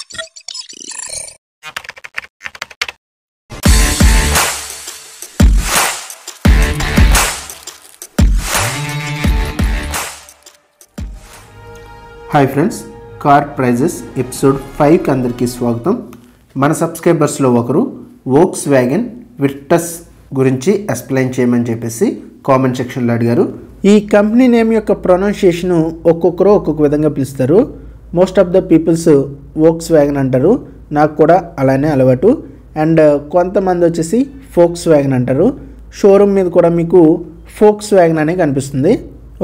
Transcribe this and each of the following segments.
Hi friends, car prices episode 5 కి అందరికీ స్వాగతం. మన సబ్స్క్రైబర్స్లో ఒకరు వోక్స్వ్యాగన్ విర్టస్ గురించి ఎక్స్ప్లెయిన్ చేయమని చెప్పేసి కామెంట్ సెక్షన్లో అడిగారు. ఈ కంపెనీ నేమ్ యొక్క ప్రొనౌన్సియేషను ఒక్కొక్కరు ఒక్కొక్క విధంగా పిలుస్తారు. Most of the peoples Volkswagen అంటారు, నాకు కూడా అలానే అలవాటు. అండ్ కొంతమంది వచ్చేసి ఫోక్స్వ్యాగన్ అంటారు. షోరూమ్ మీద కూడా మీకు ఫోక్స్వ్యాగన్ అనే కనిపిస్తుంది.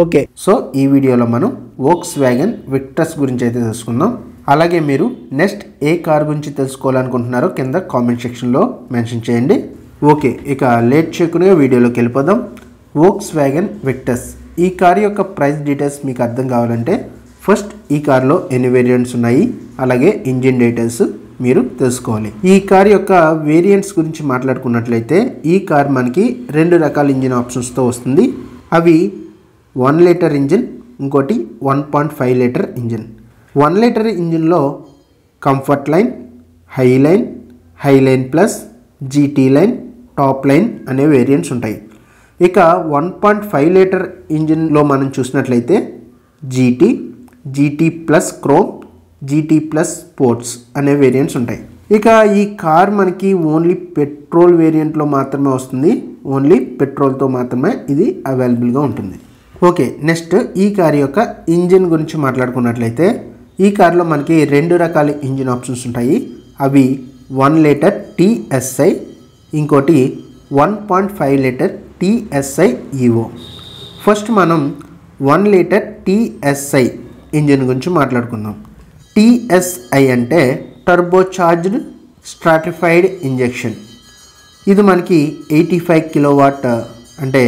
ఓకే, సో ఈ వీడియోలో మనం వోక్స్వ్యాగన్ విక్టస్ గురించి అయితే తెలుసుకుందాం. అలాగే మీరు నెక్స్ట్ ఏ కార్ గురించి తెలుసుకోవాలనుకుంటున్నారో కింద కామెంట్ సెక్షన్లో మెన్షన్ చేయండి. ఓకే, ఇక లేట్ చేయకుండా వీడియోలోకి వెళ్ళిపోదాం. వోక్స్వ్యాగన్ విక్టస్ ఈ కార్ యొక్క ప్రైస్ డీటెయిల్స్ మీకు అర్థం కావాలంటే ఫస్ట్ ఈ కార్లో ఎన్ని వేరియంట్స్ ఉన్నాయి, అలాగే ఇంజిన్ డీటెయిల్స్ మీరు తెలుసుకోవాలి. ఈ కార్ యొక్క వేరియంట్స్ గురించి మాట్లాడుకున్నట్లయితే ఈ కార్ మనకి 2 రకాల ఇంజిన్ ఆప్షన్స్తో వస్తుంది. అవి 1 లీటర్ ఇంజిన్, ఇంకోటి 1.5 లీటర్ ఇంజిన్. 1 లీటర్ ఇంజిన్లో comfort line, high line plus, GT line, top line అనే వేరియంట్స్ ఉంటాయి. ఇక 1.5 లీటర్ ఇంజిన్లో మనం చూసినట్లయితే GT plus chrome, GT plus sports అనే వేరియంట్స్ ఉంటాయి. ఇక ఈ కార్ మనకి ఓన్లీ పెట్రోల్ వేరియంట్లో మాత్రమే వస్తుంది. ఓన్లీ పెట్రోల్తో మాత్రమే ఇది అవైలబుల్గా ఉంటుంది. ఓకే, నెక్స్ట్ ఈ కార్ యొక్క ఇంజిన్ గురించి మాట్లాడుకున్నట్లయితే ఈ కార్లో మనకి 2 రకాల ఇంజిన్ ఆప్షన్స్ ఉంటాయి. అవి 1 లీటర్ TSI, ఇంకోటి 1.5 లీటర్ TSI EVO. ఫస్ట్ మనం 1 లీటర్ TSI ఇంజిన్ గురించి మాట్లాడుకుందాం. TSI అంటే టర్బోచార్జ్డ్ స్ట్రాటిఫైడ్ ఇంజెక్షన్. ఇది మనకి 85 కిలోవాట్ అంటే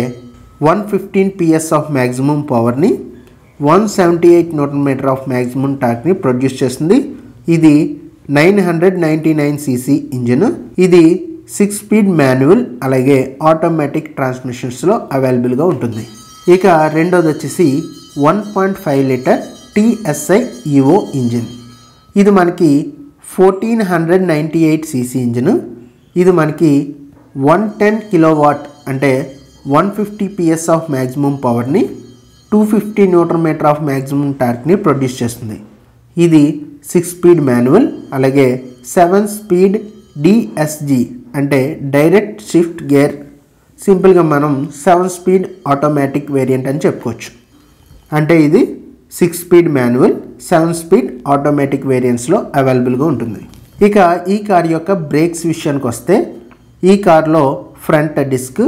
115 PS ఆఫ్ మ్యాక్సిమం పవర్ని, 178 న్యూటన్ మీటర్ ఆఫ్ మ్యాక్సిమం టార్క్ని ప్రొడ్యూస్ చేస్తుంది. ఇది 999 cc ఇంజిన్. ఇది 6 స్పీడ్ మాన్యువల్ అలాగే ఆటోమేటిక్ ట్రాన్స్మిషన్స్లో అవైలబుల్గా ఉంటుంది. ఇక రెండోది వచ్చేసి 1.5 లీటర్ TSI EVO ఇంజిన్. ఇది మనకి 1498 cc ఇంజిన్. ఇది మనకి 110 కిలోవాట్ అంటే 150 PS ఆఫ్ మ్యాక్సిమం పవర్ని, 250 న్యూటన్ మీటర్ ఆఫ్ మ్యాక్సిమం టార్క్ని ప్రొడ్యూస్ చేస్తుంది. ఇది 6 స్పీడ్ మాన్యువల్ అలాగే 7 స్పీడ్ DSG అంటే డైరెక్ట్ షిఫ్ట్ గేర్. సింపుల్గా మనం 7 స్పీడ్ ఆటోమేటిక్ వేరియంట్ అని చెప్పుకోవచ్చు. అంటే ఇది 6 స్పీడ్ మాన్యువల్, 7 స్పీడ్ ఆటోమేటిక్ వేరియంట్స్లో అవైలబుల్గా ఉంటుంది. ఇక ఈ కార్ యొక్క బ్రేక్స్ విషయానికి వస్తే ఈ కార్లో ఫ్రంట్ డిస్క్,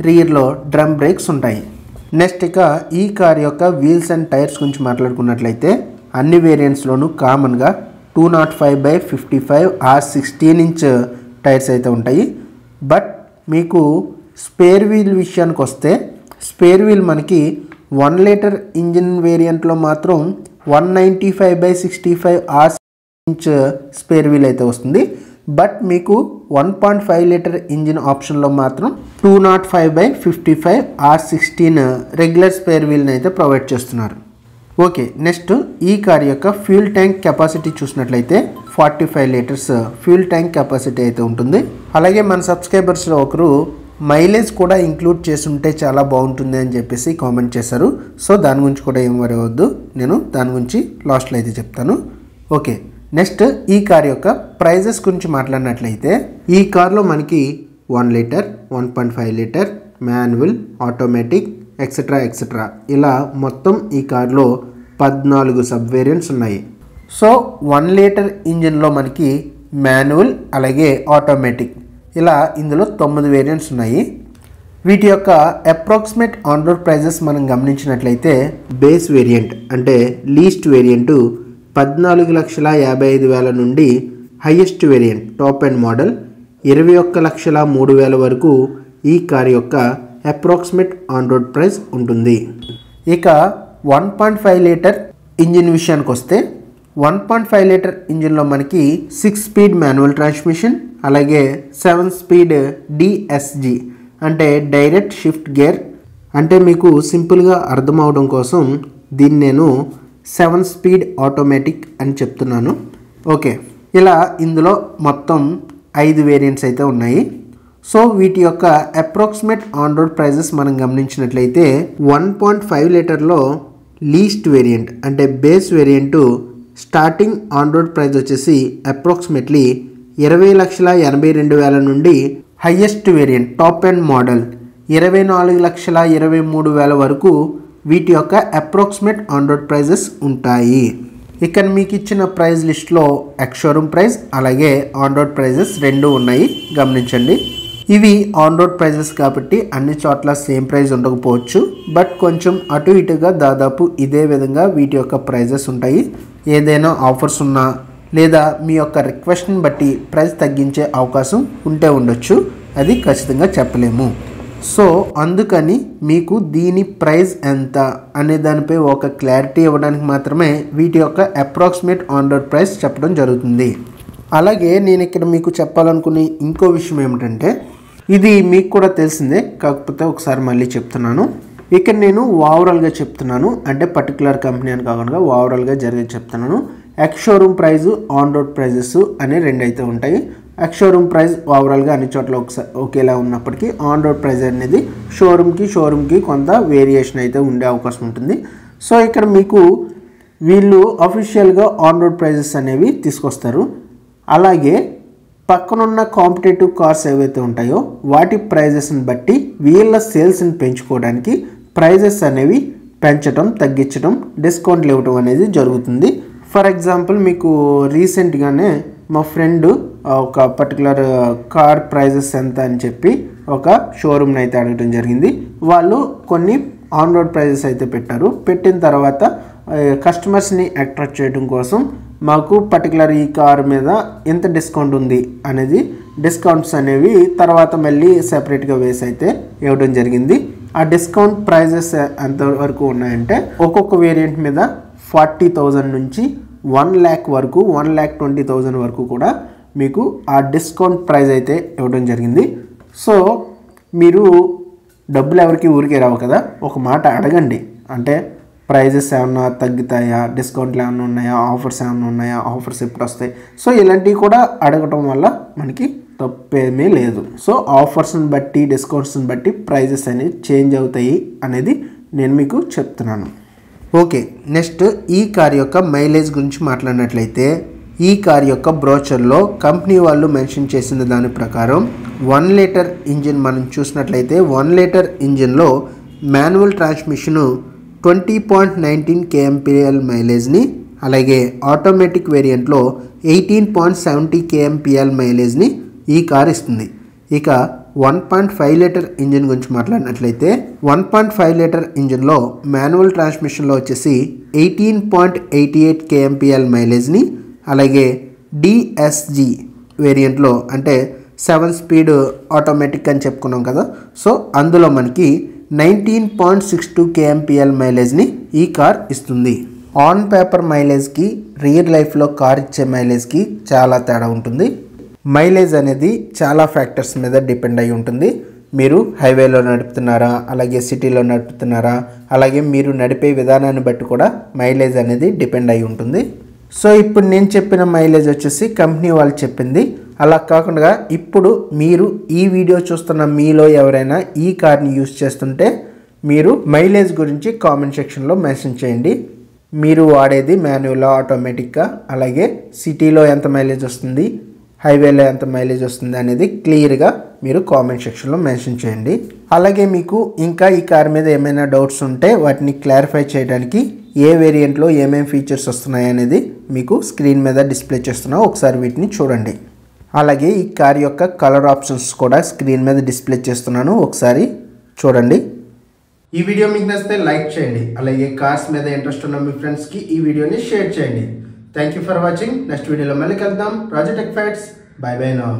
రియర్లో డ్రమ్ బ్రేక్స్ ఉంటాయి. నెక్స్ట్ ఇక ఈ కార్ యొక్క వీల్స్ అండ్ టైర్స్ గురించి మాట్లాడుకున్నట్లయితే అన్ని వేరియంట్స్లోనూ కామన్గా 205/55 R16 ఇంచ్ టైర్స్ అయితే ఉంటాయి. బట్ మీకు స్పేర్ వీల్ విషయానికి వస్తే స్పేర్ వీల్ మనకి 1 లీటర్ ఇంజిన్ వేరియంట్లో మాత్రం 195/65 R16 ఇంచ్ స్పేర్ వీల్ అయితే వస్తుంది. బట్ మీకు 1.5 లీటర్ ఇంజిన్ ఆప్షన్లో మాత్రం 205/55 R16 రెగ్యులర్ స్పేర్ వీల్ని అయితే ప్రొవైడ్ చేస్తున్నారు. ఓకే, నెక్స్ట్ ఈ కార్ యొక్క ఫ్యూల్ ట్యాంక్ కెపాసిటీ చూసినట్లయితే 45 లీటర్స్ ఫ్యూల్ ట్యాంక్ కెపాసిటీ అయితే ఉంటుంది. అలాగే మన సబ్స్క్రైబర్స్లో ఒకరు మైలేజ్ కూడా ఇంక్లూడ్ చేసుంటే చాలా బాగుంటుంది అని చెప్పేసి కామెంట్ చేశారు. సో దాని గురించి కూడా ఏం వరీ అవ్వద్దు, నేను దాని గురించి లాస్ట్లో అయితే చెప్తాను. ఓకే, నెక్స్ట్ ఈ కార్ యొక్క ప్రైజెస్ గురించి మాట్లాడినట్లయితే ఈ కార్లో మనకి 1 litre, 1.5 litre, manual, automatic etcetera ఇలా మొత్తం ఈ కార్లో 14 సబ్ వేరియంట్స్ ఉన్నాయి. సో 1 లీటర్ ఇంజిన్లో మనకి మాన్యువల్ అలాగే ఆటోమేటిక్ ఇలా ఇందులో 9 వేరియంట్స్ ఉన్నాయి. వీటి యొక్క అప్రాక్సిమేట్ ఆన్ రోడ్ ప్రైజెస్ మనం గమనించినట్లయితే బేస్ వేరియంట్ అంటే లీస్ట్ వేరియంటు 14,55,000 నుండి highest variant top and model 21,03,000 వరకు ఈ కార్ యొక్క అప్రాక్సిమేట్ ఆన్ రోడ్ ప్రైస్ ఉంటుంది. ఇక 1.5 లీటర్ ఇంజిన్ విషయానికి వస్తే 1.5 లీటర్ ఇంజిన్లో మనకి 6 స్పీడ్ మాన్యువల్ ట్రాన్స్మిషన్ అలాగే 7 స్పీడ్ DSG అంటే డైరెక్ట్ షిఫ్ట్ గేర్. అంటే మీకు సింపుల్గా అర్థం అవడం కోసం దీన్ని నేను 7 స్పీడ్ ఆటోమేటిక్ అని చెప్తున్నాను. ఓకే, ఇలా ఇందులో మొత్తం 5 వేరియంట్స్ అయితే ఉన్నాయి. సో వీటి యొక్క అప్రాక్సిమేట్ ఆన్ రోడ్ ప్రైజెస్ మనం గమనించినట్లయితే 1.5 లీటర్లో లీస్ట్ వేరియంట్ అంటే base variant starting on road price వచ్చేసి అప్రాక్సిమేట్లీ 20,82,000 నుండి highest variant top end model 24,23,000 వరకు వీటి యొక్క అప్రాక్సిమేట్ ఆన్ రోడ్ ప్రైజెస్ ఉంటాయి. ఇక్కడ మీకు ఇచ్చిన ప్రైస్ లిస్ట్లో ఎక్స్ షోరూమ్ ప్రైస్ అలాగే ఆన్ రోడ్ ప్రైజెస్ రెండు ఉన్నాయి, గమనించండి. ఇవి ఆన్ రోడ్ ప్రైజెస్ కాబట్టి అన్ని చోట్ల సేమ్ ప్రైస్ ఉండకపోవచ్చు, బట్ కొంచెం అటు ఇటుగా దాదాపు ఇదే విధంగా వీటి యొక్క ప్రైజెస్ ఉంటాయి. ఏదైనా ఆఫర్స్ ఉన్నా లేదా మీ యొక్క రిక్వెస్ట్ని బట్టి ప్రైస్ తగ్గించే అవకాశం ఉంటే ఉండొచ్చు, అది ఖచ్చితంగా చెప్పలేము. సో అందుకని మీకు దీని ప్రైస్ ఎంత అనే దానిపై ఒక క్లారిటీ ఇవ్వడానికి మాత్రమే వీటి యొక్క అప్రాక్సిమేట్ ఆన్ రోడ్ ప్రైస్ చెప్పడం జరుగుతుంది. అలాగే నేను ఇక్కడ మీకు చెప్పాలనుకునే ఇంకో విషయం ఏమిటంటే, ఇది మీకు కూడా తెలిసిందే, కాకపోతే ఒకసారి మళ్ళీ చెప్తున్నాను. ఇక్కడ నేను ఓవరాల్గా చెప్తున్నాను, అంటే పర్టికులర్ కంపెనీ అని కాకుండా ఓవరాల్గా జరిగేది చెప్తున్నాను. Ex showroom price on road prices అనే రెండు అయితే ఉంటాయి. ఎక్స్ షోరూమ్ ప్రైస్ ఓవరాల్గా అన్ని చోట్ల ఒకేలా ఉన్నప్పటికీ ఆన్ రోడ్ ప్రైస్ అనేది షోరూమ్కి కొంత వేరియేషన్ అయితే ఉండే అవకాశం ఉంటుంది. సో ఇక్కడ మీకు వీళ్ళు అఫీషియల్గా ఆన్ రోడ్ ప్రైజెస్ అనేవి తీసుకొస్తారు. అలాగే పక్కనున్న కాంపిటేటివ్ కార్స్ ఏవైతే ఉంటాయో వాటి ప్రైజెస్ని బట్టి వీళ్ళ సేల్స్ని పెంచుకోవడానికి ప్రైజెస్ అనేవి పెంచడం, తగ్గించడం, డిస్కౌంట్లు ఇవ్వడం అనేది జరుగుతుంది. ఫర్ ఎగ్జాంపుల్ మీకు రీసెంట్గానే మా ఫ్రెండ్ ఒక పర్టికులర్ కార్ ప్రైజెస్ ఎంత అని చెప్పి ఒక షోరూమ్ని అయితే అడగడం జరిగింది. వాళ్ళు కొన్ని ఆన్ రోడ్ ప్రైజెస్ అయితే పెట్టారు. పెట్టిన తర్వాత కస్టమర్స్ని అట్రాక్ట్ చేయడం కోసం మాకు పర్టికులర్ ఈ కార్ మీద ఎంత డిస్కౌంట్ ఉంది అనేది డిస్కౌంట్స్ అనేవి తర్వాత మళ్ళీ సెపరేట్గా వేసి అయితే ఇవ్వడం జరిగింది. ఆ డిస్కౌంట్ ప్రైజెస్ ఎంతవరకు ఉన్నాయంటే ఒక్కొక్క వేరియంట్ మీద 40,000 నుంచి 1 lakh వరకు 1,20,000 వరకు కూడా మీకు ఆ డిస్కౌంట్ ప్రైస్ అయితే ఇవ్వడం జరిగింది. సో మీరు డబ్బులు ఎవరికి ఊరికే రావు కదా, ఒక మాట అడగండి. అంటే ప్రైజెస్ ఏమన్నా తగ్గుతాయా, డిస్కౌంట్లు ఏమన్నా ఉన్నాయా, ఆఫర్స్ ఏమన్నా ఉన్నాయా, ఆఫర్స్ ఎప్పుడు వస్తాయి, సో ఇలాంటివి కూడా అడగటం వల్ల మనకి తప్పేమీ లేదు. సో ఆఫర్స్ని బట్టి డిస్కౌంట్స్ని బట్టి ప్రైజెస్ అనేవి చేంజ్ అవుతాయి అనేది నేను మీకు చెప్తున్నాను. ఓకే, నెక్స్ట్ ఈ కార్ యొక్క మైలేజ్ గురించి మాట్లాడినట్లయితే ఈ కార్ యొక్క బ్రోచర్లో కంపెనీ వాళ్ళు మెన్షన్ చేసిన దాని ప్రకారం 1 లీటర్ ఇంజిన్ మనం చూసినట్లయితే 1 లీటర్ ఇంజిన్లో మాన్యువల్ ట్రాన్స్మిషను 20.19 kmpl మైలేజ్ని, అలాగే ఆటోమేటిక్ వేరియంట్లో 18.70 kmpl మైలేజ్ని ఈ కార్ ఇస్తుంది. ఇక 1.5 లీటర్ ఇంజిన్ గురించి మాట్లాడినట్లయితే 1.5 లీటర్ ఇంజిన్లో మాన్యువల్ ట్రాన్స్మిషన్లో వచ్చేసి 18.88 kmpl మైలేజ్ని, అలాగే డిఎస్జి వేరియంట్లో అంటే 7 స్పీడ్ ఆటోమేటిక్ అని చెప్పుకున్నాం కదా, సో అందులో మనకి 19.62 kmpl మైలేజ్ని ఈ కార్ ఇస్తుంది. ఆన్ పేపర్ మైలేజ్కి రియల్ లైఫ్లో కార్ ఇచ్చే మైలేజ్కి చాలా తేడా ఉంటుంది. మైలేజ్ అనేది చాలా ఫ్యాక్టర్స్ మీద డిపెండ్ అయి ఉంటుంది. మీరు హైవేలో నడుపుతున్నారా, అలాగే సిటీలో నడుపుతున్నారా, అలాగే మీరు నడిపే విధానాన్ని బట్టి కూడా మైలేజ్ అనేది డిపెండ్ అయి ఉంటుంది. సో ఇప్పుడు నేను చెప్పిన మైలేజ్ వచ్చేసి కంపెనీ వాళ్ళు చెప్పింది. అలా కాకుండా ఇప్పుడు మీరు ఈ వీడియో చూస్తున్న మీలో ఎవరైనా ఈ కార్ని యూస్ చేస్తుంటే మీరు మైలేజ్ గురించి కామెంట్ సెక్షన్లో మెన్షన్ చేయండి. మీరు వాడేది మాన్యువల్ ఆటోమేటిక్గా, అలాగే సిటీలో ఎంత మైలేజ్ వస్తుంది, హైవేలో ఎంత మైలేజ్ వస్తుంది అనేది క్లియర్గా మీరు కామెంట్ సెక్షన్లో మెన్షన్ చేయండి. అలాగే మీకు ఇంకా ఈ కార్ మీద ఏమైనా డౌట్స్ ఉంటే వాటిని క్లారిఫై చేయడానికి ఏ వేరియంట్లో ఏమేమి ఫీచర్స్ వస్తున్నాయి అనేది మీకు స్క్రీన్ మీద డిస్ప్లే చేస్తున్నా, ఒకసారి వీటిని చూడండి. అలాగే ఈ కార్ యొక్క కలర్ ఆప్షన్స్ కూడా స్క్రీన్ మీద డిస్ప్లే చేస్తున్నాను, ఒకసారి చూడండి. ఈ వీడియో మీకు నచ్చితే లైక్ చేయండి, అలాగే కార్స్ మీద ఇంట్రెస్ట్ ఉన్న మీ ఫ్రెండ్స్కి ఈ వీడియోని షేర్ చేయండి. Thank you for watching. Next వీడియోలో మళ్ళీ కలుద్దాం. Raja tech facts. Bye bye now.